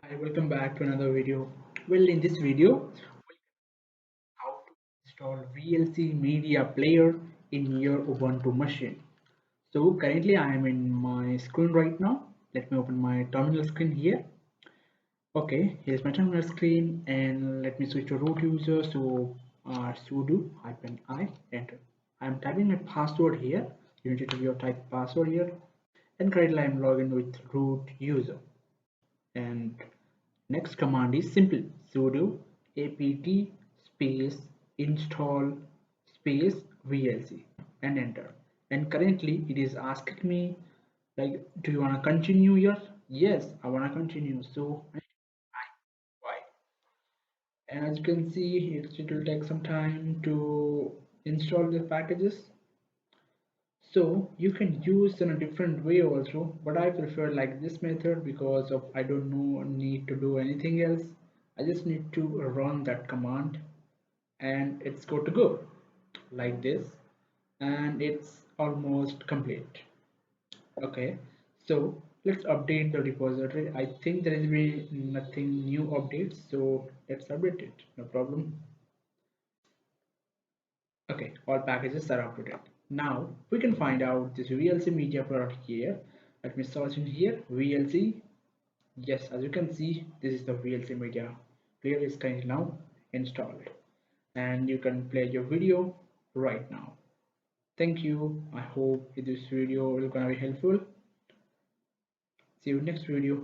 Hi, welcome back to another video. Well, in this video, how to install VLC media player in your Ubuntu machine. So currently I am in my screen right now. Let me open my terminal screen here. Okay, here's my terminal screen and let me switch to root user. So sudo -i enter. I'm typing my password here. You need to type password here. And currently I'm logged in with root user. And next command is simple sudo apt space install space VLC and enter. And currently it is asking me like, do you want to continue here? Yes, I want to continue. So why? And as you can see, it will take some time to install the packages. So you can use in a different way also, but I prefer like this method because of I don't know need to do anything else. I just need to run that command and it's good to go like this, and it's almost complete. Okay, so let's update the repository. I think there will be nothing new updates, so let's update it. No problem. Okay, all packages are up to date. Now we can find out this VLC media product here. Let me search in here VLC. Yes, as you can see, this is the VLC media player is currently now installed, and you can play your video right now. Thank you. I hope this video will gonna be helpful. See you next video.